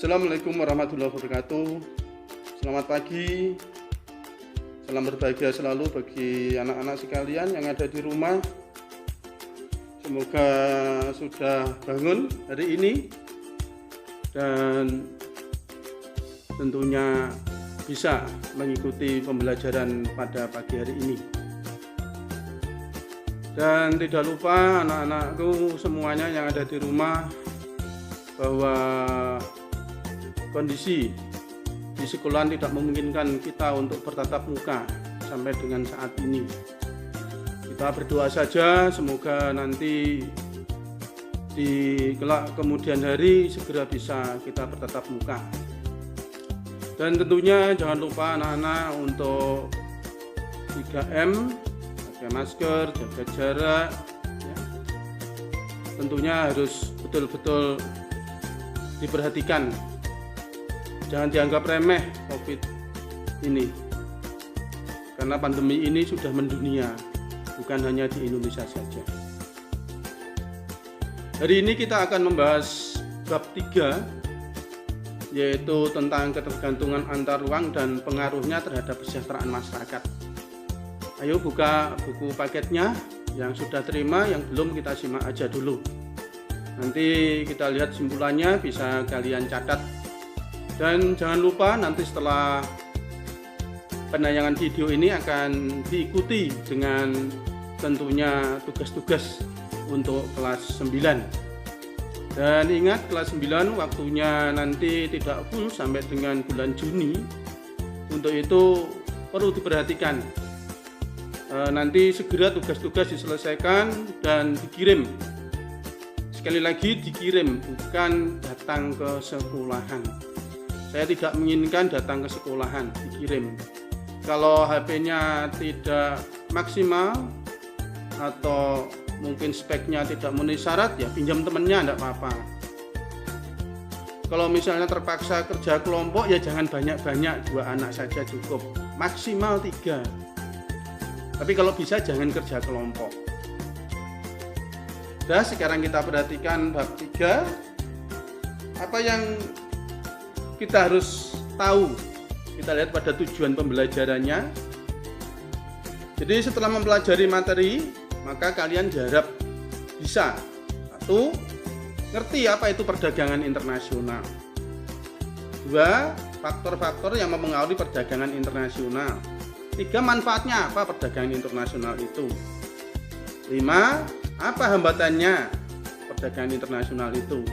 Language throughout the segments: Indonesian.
Assalamualaikum warahmatullahi wabarakatuh. Selamat pagi. Salam berbahagia selalu bagi anak-anak sekalian yang ada di rumah. Semoga sudah bangun hari ini dan tentunya bisa mengikuti pembelajaran pada pagi hari ini. Dan tidak lupa anak-anakku semuanya yang ada di rumah bahwa kondisi di sekolah tidak memungkinkan kita untuk bertatap muka sampai dengan saat ini. Kita berdoa saja semoga nanti di kelak kemudian hari segera bisa kita bertatap muka. Dan tentunya jangan lupa anak-anak untuk 3M, pakai masker, jaga jarak ya. Tentunya harus betul-betul diperhatikan. Jangan dianggap remeh COVID ini, karena pandemi ini sudah mendunia, bukan hanya di Indonesia saja. Hari ini kita akan membahas bab 3, yaitu tentang ketergantungan antar ruang dan pengaruhnya terhadap kesejahteraan masyarakat. Ayo buka buku paketnya, yang sudah terima, yang belum kita simak aja dulu. Nanti kita lihat simpulannya, bisa kalian catat. Dan jangan lupa nanti setelah penayangan video ini akan diikuti dengan tentunya tugas-tugas untuk kelas 9. Dan ingat, kelas 9 waktunya nanti tidak full sampai dengan bulan Juni. Untuk itu perlu diperhatikan. Nanti segera tugas-tugas diselesaikan dan dikirim. Sekali lagi dikirim, bukan datang ke sekolahan. Saya tidak menginginkan datang ke sekolahan, dikirim. Kalau HP-nya tidak maksimal atau mungkin speknya tidak memenuhi syarat, ya pinjam temennya, enggak apa-apa. Kalau misalnya terpaksa kerja kelompok, ya jangan banyak-banyak, 2 anak saja cukup, maksimal 3. Tapi kalau bisa jangan kerja kelompok. Nah, sekarang kita perhatikan bab 3. Apa yang kita harus tahu? Kita lihat pada tujuan pembelajarannya. Jadi setelah mempelajari materi, maka kalian diharap bisa 1. Ngerti apa itu perdagangan internasional. 2. Faktor-faktor yang mempengaruhi perdagangan internasional. 3. Manfaatnya apa perdagangan internasional itu. 5. Apa hambatannya perdagangan internasional itu.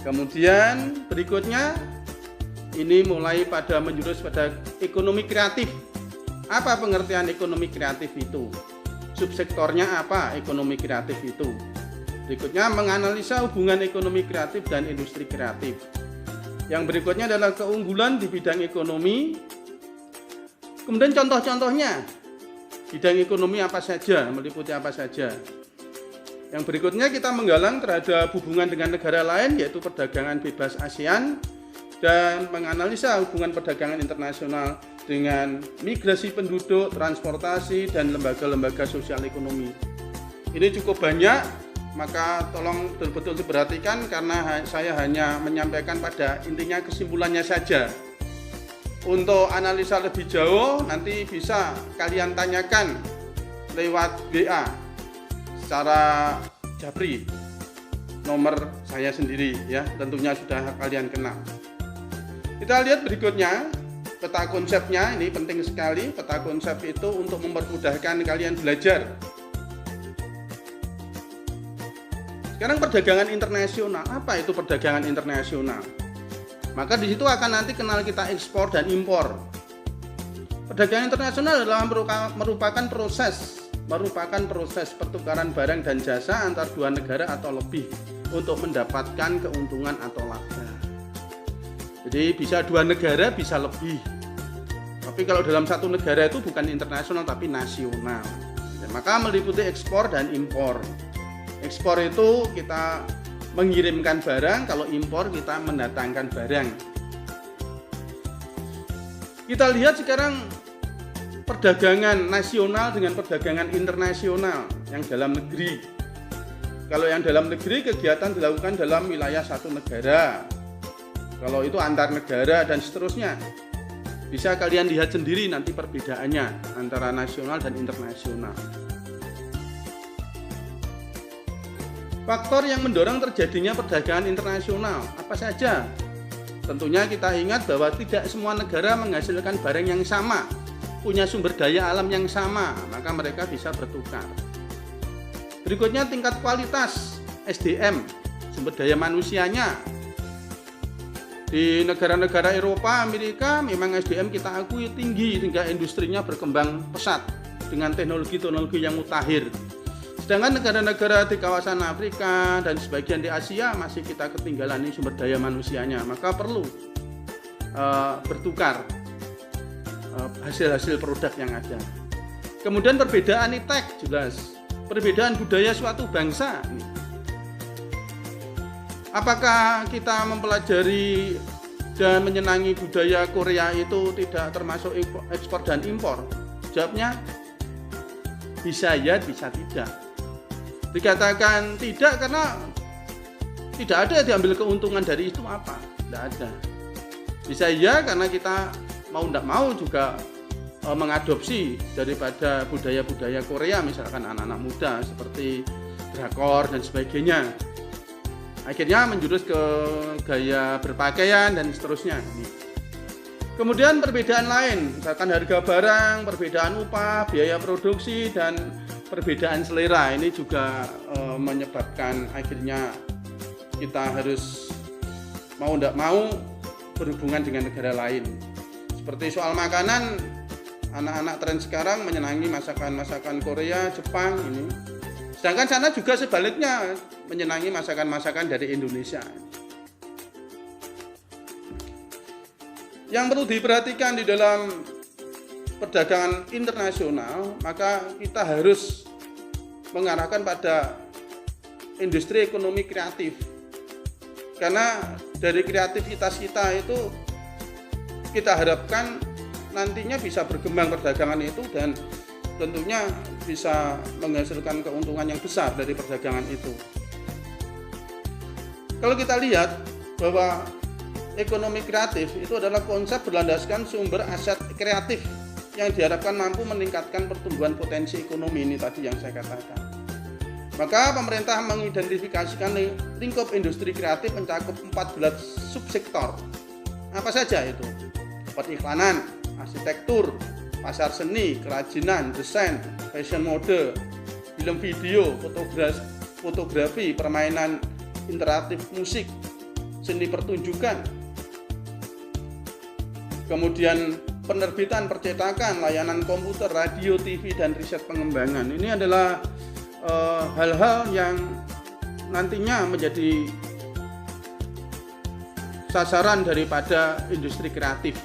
Kemudian berikutnya ini mulai pada menjurus pada ekonomi kreatif. Apa pengertian ekonomi kreatif itu? Subsektornya apa ekonomi kreatif itu? Berikutnya menganalisa hubungan ekonomi kreatif dan industri kreatif. Yang berikutnya adalah keunggulan di bidang ekonomi. Kemudian contoh-contohnya, bidang ekonomi apa saja, meliputi apa saja. Yang berikutnya kita menggalang terhadap hubungan dengan negara lain, yaitu perdagangan bebas ASEAN, dan menganalisa hubungan perdagangan internasional dengan migrasi penduduk, transportasi, dan lembaga-lembaga sosial ekonomi. Ini cukup banyak, maka tolong betul-betul diperhatikan karena saya hanya menyampaikan pada intinya kesimpulannya saja. Untuk analisa lebih jauh nanti bisa kalian tanyakan lewat WA secara japri, nomor saya sendiri ya, tentunya sudah kalian kenal. Kita lihat berikutnya, peta konsepnya. Ini penting sekali. Peta konsep itu untuk mempermudahkan kalian belajar. Sekarang perdagangan internasional. Apa itu perdagangan internasional? Maka di situ akan nanti kenal kita ekspor dan impor. Perdagangan internasional adalah merupakan proses pertukaran barang dan jasa antar 2 negara atau lebih untuk mendapatkan keuntungan atau laba. Jadi bisa 2 negara, bisa lebih. Tapi kalau dalam satu negara itu bukan internasional tapi nasional. Maka meliputi ekspor dan impor. Ekspor itu kita mengirimkan barang, kalau impor kita mendatangkan barang. Kita lihat sekarang perdagangan nasional dengan perdagangan internasional yang dalam negeri. Kalau yang dalam negeri kegiatan dilakukan dalam wilayah satu negara. Kalau itu antar negara dan seterusnya, bisa kalian lihat sendiri nanti perbedaannya antara nasional dan internasional. Faktor yang mendorong terjadinya perdagangan internasional apa saja? Tentunya kita ingat bahwa tidak semua negara menghasilkan barang yang sama, punya sumber daya alam yang sama, maka mereka bisa bertukar. Berikutnya tingkat kualitas SDM, sumber daya manusianya. Di negara-negara Eropa, Amerika memang SDM kita akui tinggi sehingga industrinya berkembang pesat dengan teknologi-teknologi yang mutakhir. Sedangkan negara-negara di kawasan Afrika dan sebagian di Asia masih kita ketinggalan ini sumber daya manusianya, maka perlu bertukar hasil-hasil produk yang ada. Kemudian perbedaan iptek jelas, perbedaan budaya suatu bangsa. Apakah kita mempelajari dan menyenangi budaya Korea itu tidak termasuk ekspor dan impor? Jawabnya bisa ya, bisa tidak. Dikatakan tidak karena tidak ada diambil keuntungan dari itu apa? Tidak ada. Bisa ya karena kita mau tidak mau juga mengadopsi daripada budaya-budaya Korea, misalkan anak-anak muda seperti drakor dan sebagainya. Akhirnya menjurus ke gaya berpakaian dan seterusnya. Kemudian perbedaan lain, misalkan harga barang, perbedaan upah, biaya produksi, dan perbedaan selera. Ini juga menyebabkan akhirnya kita harus mau tidak mau berhubungan dengan negara lain. Seperti soal makanan, anak-anak tren sekarang menyenangi masakan-masakan Korea, Jepang ini. Sedangkan sana juga sebaliknya menyenangi masakan-masakan dari Indonesia. Yang perlu diperhatikan di dalam perdagangan internasional, maka kita harus mengarahkan pada industri ekonomi kreatif. Karena dari kreativitas kita itu kita harapkan nantinya bisa berkembang perdagangan itu dan tentunya bisa menghasilkan keuntungan yang besar dari perdagangan itu. Kalau kita lihat bahwa ekonomi kreatif itu adalah konsep berlandaskan sumber aset kreatif yang diharapkan mampu meningkatkan pertumbuhan potensi ekonomi ini tadi yang saya katakan. Maka pemerintah mengidentifikasikan lingkup industri kreatif mencakup 14 subsektor. Apa saja itu? Periklanan, arsitektur, pasar seni, kerajinan, desain, fashion mode, film video, fotografi, permainan interaktif, musik, seni pertunjukan, kemudian penerbitan, percetakan, layanan komputer, radio, TV, dan riset pengembangan. Ini adalah hal-hal yang nantinya menjadi sasaran daripada industri kreatif.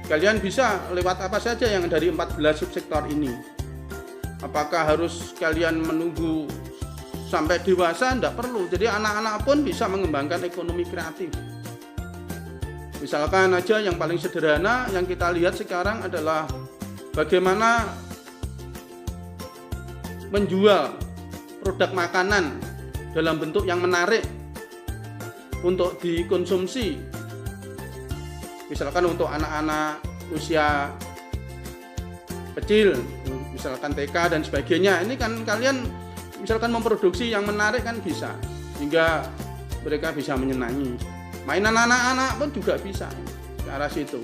Kalian bisa lewat apa saja yang dari 14 subsektor ini. Apakah harus kalian menunggu sampai dewasa? Tidak perlu. Jadi anak-anak pun bisa mengembangkan ekonomi kreatif. Misalkan aja yang paling sederhana yang kita lihat sekarang adalah bagaimana menjual produk makanan dalam bentuk yang menarik untuk dikonsumsi. Misalkan untuk anak-anak usia kecil, misalkan TK dan sebagainya. Ini kan kalian misalkan memproduksi yang menarik kan bisa, sehingga mereka bisa menyenangi. Mainan anak-anak pun juga bisa ke arah situ.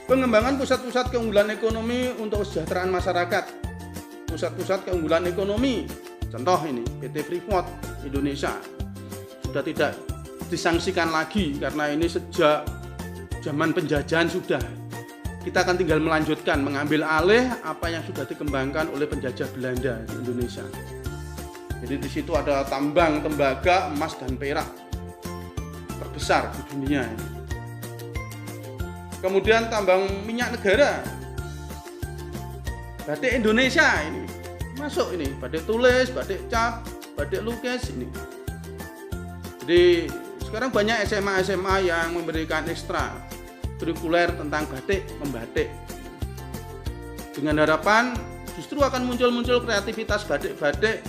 Pengembangan pusat-pusat keunggulan ekonomi untuk kesejahteraan masyarakat. Pusat-pusat keunggulan ekonomi, contoh ini PT Freeport Indonesia sudah tidak disangsikan lagi karena ini sejak zaman penjajahan sudah. Kita akan tinggal melanjutkan, mengambil alih apa yang sudah dikembangkan oleh penjajah Belanda di Indonesia. Jadi di situ ada tambang tembaga, emas dan perak terbesar di dunia ini. Kemudian tambang minyak negara, batik Indonesia ini masuk ini, batik tulis, batik cap, batik lukis ini. Jadi sekarang banyak SMA yang memberikan ekstra kurikuler tentang batik, membatik. Dengan harapan justru akan muncul kreativitas batik-batik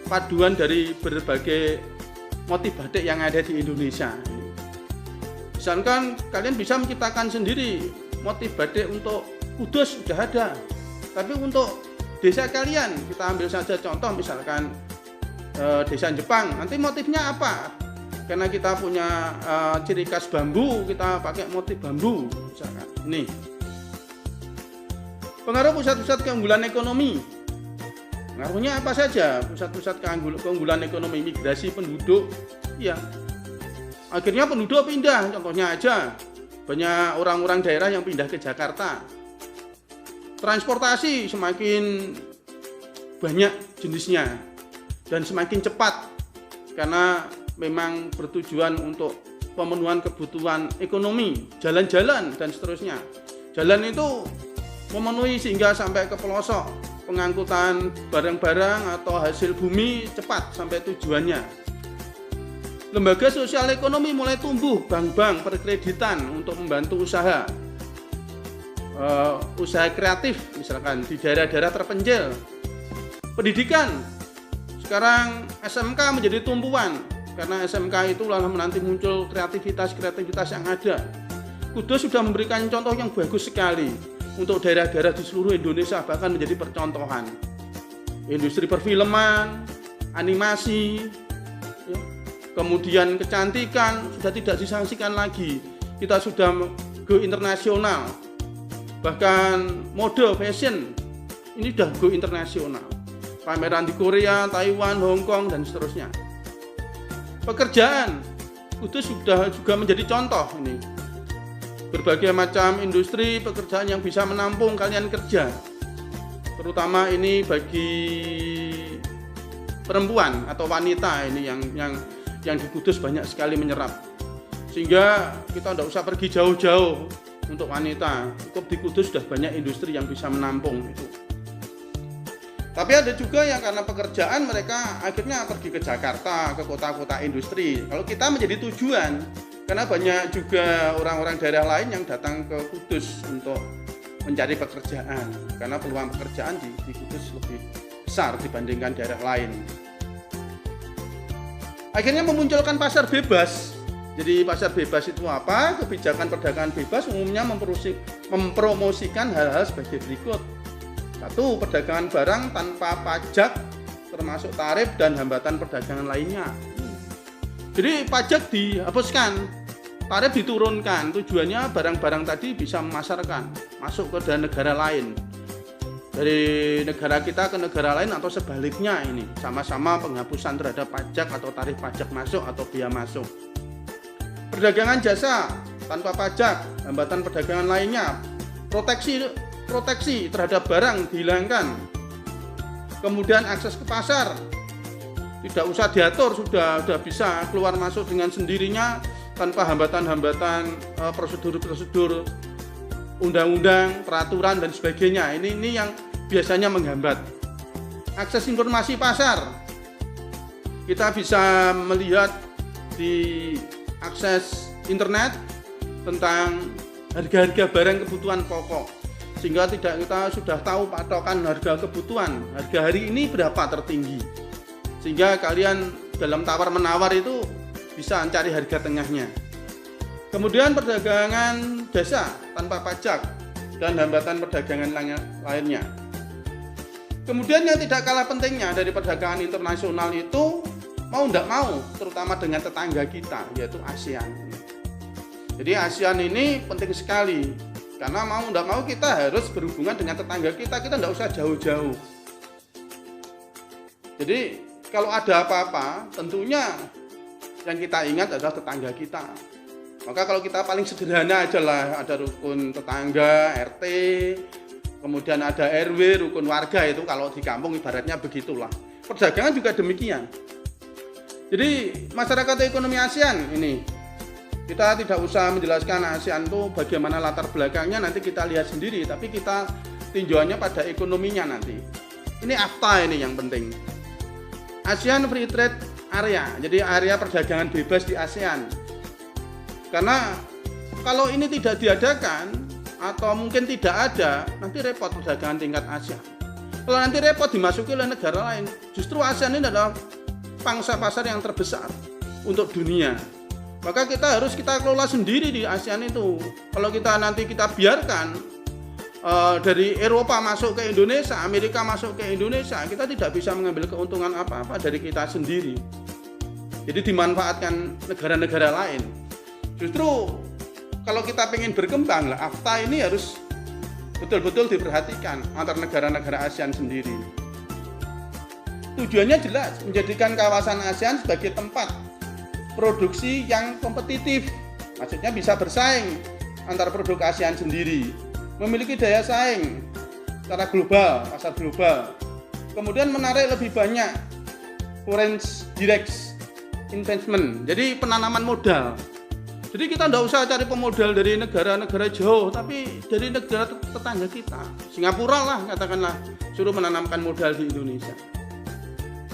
paduan dari berbagai motif batik yang ada di Indonesia. Misalkan kalian bisa menciptakan sendiri motif batik untuk Kudus sudah ada, tapi untuk desa kalian, kita ambil saja contoh misalkan desa Jepang, nanti motifnya apa? Karena kita punya ciri khas bambu, kita pakai motif bambu misalkan. Ini pengaruh pusat-pusat keunggulan ekonomi. Pengaruhnya apa saja? Pusat-pusat keunggulan ekonomi, migrasi penduduk, ya. Akhirnya penduduk pindah, contohnya aja banyak orang-orang daerah yang pindah ke Jakarta. Transportasi semakin banyak jenisnya dan semakin cepat karena memang bertujuan untuk pemenuhan kebutuhan ekonomi, jalan-jalan dan seterusnya. Jalan itu memenuhi sehingga sampai ke pelosok. Pengangkutan barang-barang atau hasil bumi cepat sampai tujuannya. Lembaga sosial ekonomi mulai tumbuh, bank-bank perkreditan untuk membantu usaha kreatif misalkan di daerah-daerah terpencil. Pendidikan, sekarang SMK menjadi tumpuan karena SMK itulah menanti muncul kreativitas yang ada. Kudus sudah memberikan contoh yang bagus sekali untuk daerah-daerah di seluruh Indonesia, bahkan menjadi percontohan. Industri perfilman, animasi, ya, kemudian kecantikan sudah tidak disangsikan lagi. Kita sudah go internasional, bahkan mode fashion ini sudah go internasional. Pameran di Korea, Taiwan, Hong Kong dan seterusnya. Pekerjaan, Kudus sudah juga menjadi contoh ini. Berbagai macam industri pekerjaan yang bisa menampung kalian kerja, terutama ini bagi perempuan atau wanita ini yang di Kudus banyak sekali menyerap, sehingga kita tidak usah pergi jauh-jauh untuk wanita. Cukup di Kudus sudah banyak industri yang bisa menampung itu. Tapi ada juga yang karena pekerjaan mereka akhirnya pergi ke Jakarta, ke kota-kota industri. Kalau kita menjadi tujuan, karena banyak juga orang-orang daerah lain yang datang ke Kudus untuk mencari pekerjaan, karena peluang pekerjaan di Kudus lebih besar dibandingkan daerah lain. Akhirnya memunculkan pasar bebas. Jadi pasar bebas itu apa? Kebijakan perdagangan bebas umumnya mempromosikan hal-hal sebagai berikut. 1. Perdagangan barang tanpa pajak termasuk tarif dan hambatan perdagangan lainnya. Jadi pajak dihapuskan, tarif diturunkan, tujuannya barang-barang tadi bisa memasarkan, masuk ke negara lain. Dari negara kita ke negara lain atau sebaliknya ini, sama-sama penghapusan terhadap pajak atau tarif pajak masuk atau biaya masuk. Perdagangan jasa tanpa pajak, hambatan perdagangan lainnya, proteksi terhadap barang dihilangkan. Kemudian akses ke pasar, tidak usah diatur, sudah bisa keluar masuk dengan sendirinya tanpa hambatan-hambatan prosedur-prosedur undang-undang, peraturan dan sebagainya. Ini yang biasanya menghambat. Akses informasi pasar, kita bisa melihat di akses internet tentang harga-harga barang kebutuhan pokok, sehingga kita sudah tahu patokan harga kebutuhan, harga hari ini berapa tertinggi, sehingga kalian dalam tawar-menawar itu bisa mencari harga tengahnya. Kemudian perdagangan jasa tanpa pajak dan hambatan perdagangan lainnya. Kemudian yang tidak kalah pentingnya dari perdagangan internasional itu, mau tidak mau, terutama dengan tetangga kita, yaitu ASEAN. Jadi ASEAN ini penting sekali, karena mau tidak mau kita harus berhubungan dengan tetangga kita tidak usah jauh-jauh. Jadi kalau ada apa-apa, tentunya yang kita ingat adalah tetangga kita. Maka kalau kita paling sederhana aja lah, ada rukun tetangga, RT, kemudian ada RW, rukun warga, itu kalau di kampung ibaratnya begitulah. Perdagangan juga demikian. Jadi masyarakat ekonomi ASEAN ini, kita tidak usah menjelaskan ASEAN itu bagaimana latar belakangnya, nanti kita lihat sendiri, tapi kita tinjauannya pada ekonominya nanti. Ini AFTA ini yang penting. ASEAN Free Trade Area, jadi area perdagangan bebas di ASEAN. Karena kalau ini tidak diadakan atau mungkin tidak ada, nanti repot perdagangan tingkat ASEAN. Kalau nanti repot dimasuki oleh negara lain, justru ASEAN ini adalah pangsa pasar yang terbesar. untuk dunia. Maka kita kelola sendiri di ASEAN itu. Kalau kita biarkan dari Eropa masuk ke Indonesia, Amerika masuk ke Indonesia, kita tidak bisa mengambil keuntungan apa-apa dari kita sendiri. Jadi dimanfaatkan negara-negara lain. Justru kalau kita pengen berkembang, AFTA ini harus betul-betul diperhatikan antar negara-negara ASEAN sendiri. Tujuannya jelas, menjadikan kawasan ASEAN sebagai tempat produksi yang kompetitif, maksudnya bisa bersaing antar produk ASEAN sendiri, memiliki daya saing secara global, pasar global, kemudian menarik lebih banyak foreign direct investment, jadi penanaman modal. Jadi kita tidak usah cari pemodal dari negara-negara jauh, tapi dari negara tetangga kita, Singapura lah katakanlah, suruh menanamkan modal di Indonesia.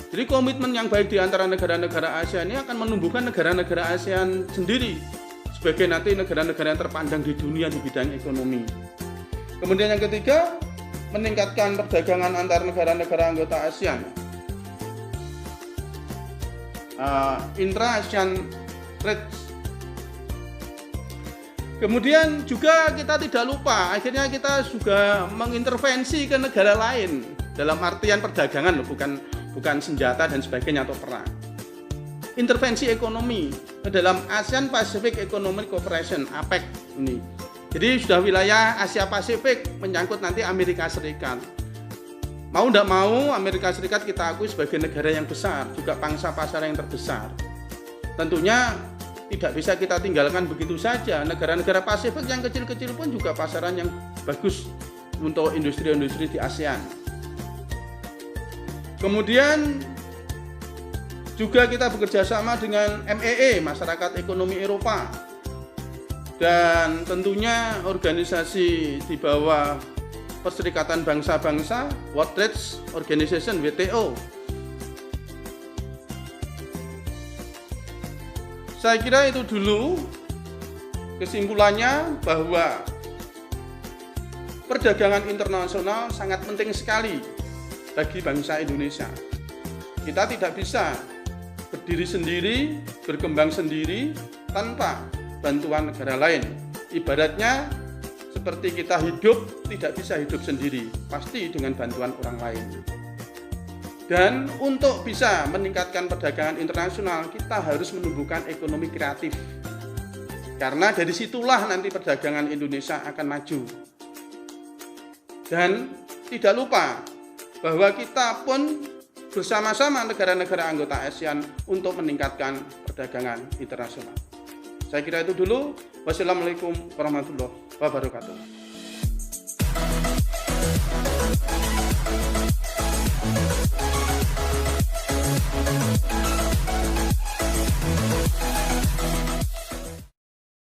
Jadi komitmen yang baik di antara negara-negara ASEAN ini akan menumbuhkan negara-negara ASEAN sendiri sebagai nanti negara-negara yang terpandang di dunia di bidang ekonomi. Kemudian yang ketiga, meningkatkan perdagangan antar negara-negara anggota ASEAN. Intra-ASEAN trade. Kemudian juga kita tidak lupa, akhirnya kita juga mengintervensi ke negara lain dalam artian perdagangan, bukan senjata dan sebagainya atau perang. Intervensi ekonomi ke dalam ASEAN Pacific Economic Cooperation (APEC) ini. Jadi sudah wilayah Asia Pasifik menyangkut nanti Amerika Serikat. Mau tidak mau Amerika Serikat kita akui sebagai negara yang besar, juga pangsa pasar yang terbesar. Tentunya tidak bisa kita tinggalkan begitu saja. Negara-negara Pasifik yang kecil-kecil pun juga pasaran yang bagus untuk industri-industri di ASEAN. Kemudian juga kita bekerja sama dengan MEE, Masyarakat Ekonomi Eropa, dan tentunya organisasi di bawah Perserikatan Bangsa-Bangsa, World Trade Organization (WTO). Saya kira itu dulu kesimpulannya, bahwa perdagangan internasional sangat penting sekali bagi bangsa Indonesia. Kita tidak bisa berdiri sendiri, berkembang sendiri tanpa bantuan negara lain. Ibaratnya seperti kita hidup tidak bisa hidup sendiri, pasti dengan bantuan orang lain. Dan untuk bisa meningkatkan perdagangan internasional, kita harus menumbuhkan ekonomi kreatif. Karena dari situlah nanti perdagangan Indonesia akan maju. Dan tidak lupa bahwa kita pun bersama-sama negara-negara anggota ASEAN untuk meningkatkan perdagangan internasional. Saya kira itu dulu. Wassalamualaikum warahmatullahi wabarakatuh.